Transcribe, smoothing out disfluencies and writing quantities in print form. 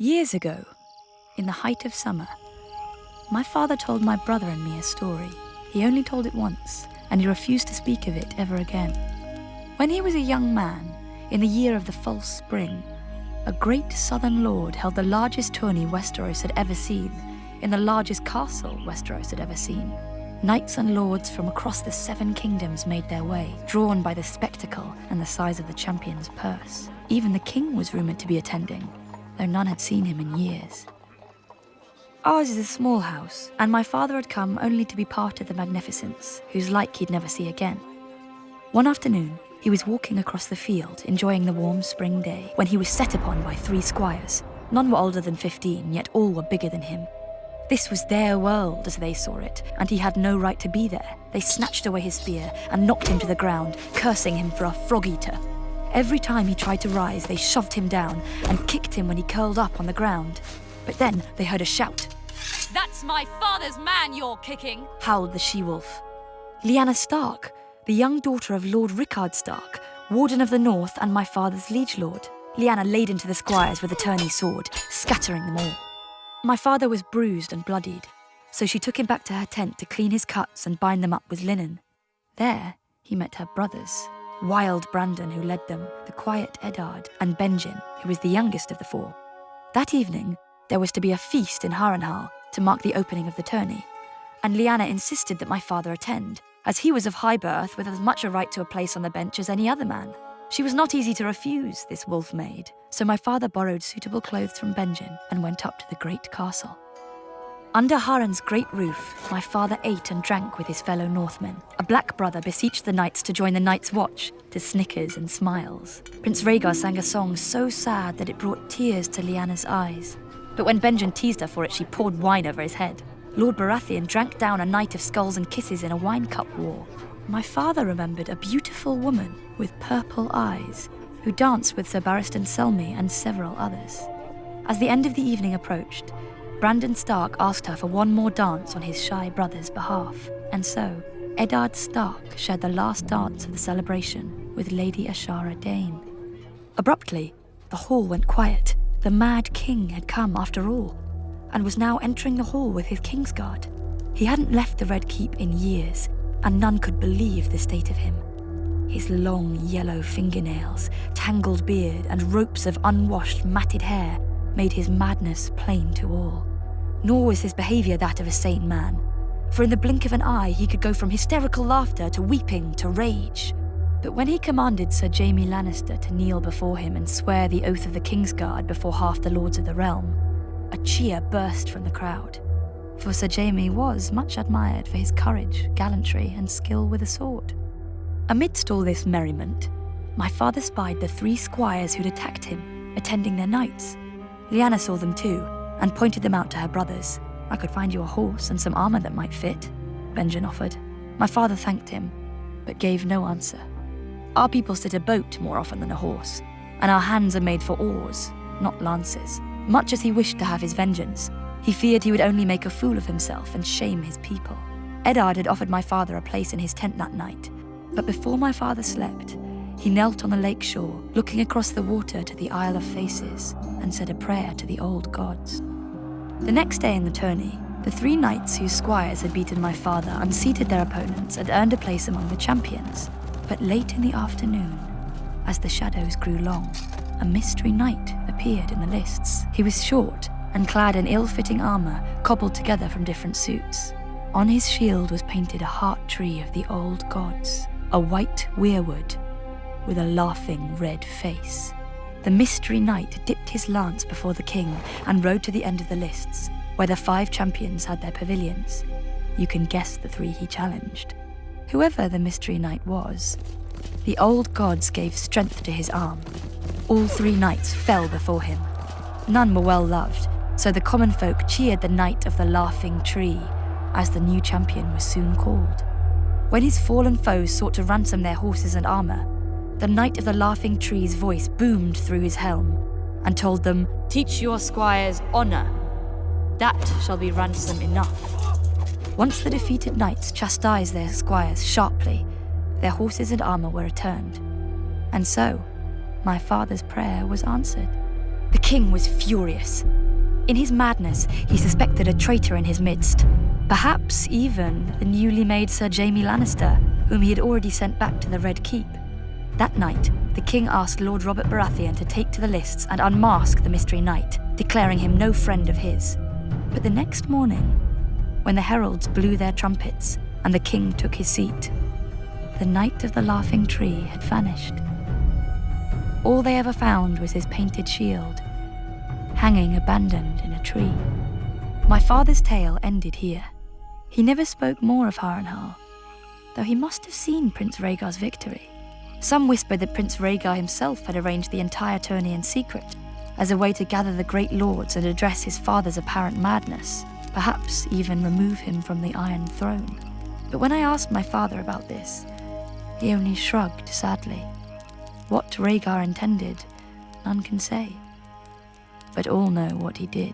Years ago, in the height of summer, my father told my brother and me a story. He only told it once, and he refused to speak of it ever again. When he was a young man, in the year of the false spring, a great southern lord held the largest tourney Westeros had ever seen, in the largest castle Westeros had ever seen. Knights and lords from across the 7 kingdoms made their way, drawn by the spectacle and the size of the champion's purse. Even the king was rumoured to be attending, though none had seen him in years. Ours is a small house, and my father had come only to be part of the magnificence, whose like he'd never see again. One afternoon, he was walking across the field, enjoying the warm spring day, when he was set upon by 3 squires. None were older than 15, yet all were bigger than him. This was their world, as they saw it, and he had no right to be there. They snatched away his spear and knocked him to the ground, cursing him for a frog-eater. Every time he tried to rise, they shoved him down and kicked him when he curled up on the ground. But then they heard a shout. "That's my father's man you're kicking," howled the she-wolf. Lyanna Stark, the young daughter of Lord Rickard Stark, Warden of the North and my father's liege lord. Lyanna laid into the squires with a tourney sword, scattering them all. My father was bruised and bloodied, so she took him back to her tent to clean his cuts and bind them up with linen. There, he met her brothers, Wild Brandon, who led them, the quiet Eddard, and Benjen, who was the youngest of the 4. That evening, there was to be a feast in Harrenhal to mark the opening of the tourney, and Lyanna insisted that my father attend, as he was of high birth with as much a right to a place on the bench as any other man. She was not easy to refuse, this wolf maid, so my father borrowed suitable clothes from Benjen and went up to the great castle. Under Harren's great roof, my father ate and drank with his fellow Northmen. A black brother beseeched the knights to join the Night's Watch, to snickers and smiles. Prince Rhaegar sang a song so sad that it brought tears to Lyanna's eyes. But when Benjen teased her for it, she poured wine over his head. Lord Baratheon drank down a night of skulls and kisses in a wine cup war. My father remembered a beautiful woman with purple eyes, who danced with Sir Barristan Selmy and several others. As the end of the evening approached, Brandon Stark asked her for one more dance on his shy brother's behalf, and so Eddard Stark shared the last dance of the celebration with Lady Ashara Dane. Abruptly, the hall went quiet. The Mad King had come after all, and was now entering the hall with his Kingsguard. He hadn't left the Red Keep in years, and none could believe the state of him. His long yellow fingernails, tangled beard, and ropes of unwashed, matted hair made his madness plain to all. Nor was his behaviour that of a sane man, for in the blink of an eye he could go from hysterical laughter to weeping to rage. But when he commanded Sir Jaime Lannister to kneel before him and swear the oath of the Kingsguard before half the lords of the realm, a cheer burst from the crowd, for Sir Jaime was much admired for his courage, gallantry, and skill with a sword. Amidst all this merriment, my father spied the 3 squires who'd attacked him, attending their knights. Lyanna saw them too, and pointed them out to her brothers. "I could find you a horse and some armour that might fit," Benjen offered. My father thanked him, but gave no answer. Our people sit a boat more often than a horse, and our hands are made for oars, not lances. Much as he wished to have his vengeance, he feared he would only make a fool of himself and shame his people. Eddard had offered my father a place in his tent that night, but before my father slept, he knelt on the lake shore, looking across the water to the Isle of Faces, and said a prayer to the old gods. The next day in the tourney, the 3 knights whose squires had beaten my father unseated their opponents and earned a place among the champions. But late in the afternoon, as the shadows grew long, a mystery knight appeared in the lists. He was short and clad in ill-fitting armour cobbled together from different suits. On his shield was painted a heart tree of the old gods, a white weirwood with a laughing red face. The mystery knight dipped his lance before the king and rode to the end of the lists, where the 5 champions had their pavilions. You can guess the 3 he challenged. Whoever the mystery knight was, the old gods gave strength to his arm. All 3 knights fell before him. None were well loved, so the common folk cheered the Knight of the Laughing Tree, as the new champion was soon called. When his fallen foes sought to ransom their horses and armour, the Knight of the Laughing Tree's voice boomed through his helm and told them, "Teach your squires honour. That shall be ransom enough." Once the defeated knights chastised their squires sharply, their horses and armour were returned. And so, my father's prayer was answered. The king was furious. In his madness, he suspected a traitor in his midst. Perhaps even the newly made Sir Jaime Lannister, whom he had already sent back to the Red Keep. That night, the king asked Lord Robert Baratheon to take to the lists and unmask the Mystery Knight, declaring him no friend of his. But the next morning, when the heralds blew their trumpets and the king took his seat, the Knight of the Laughing Tree had vanished. All they ever found was his painted shield, hanging abandoned in a tree. My father's tale ended here. He never spoke more of Harrenhal, though he must have seen Prince Rhaegar's victory. Some whispered that Prince Rhaegar himself had arranged the entire tourney in secret, as a way to gather the great lords and address his father's apparent madness, perhaps even remove him from the Iron Throne. But when I asked my father about this, he only shrugged sadly. What Rhaegar intended, none can say, but all know what he did.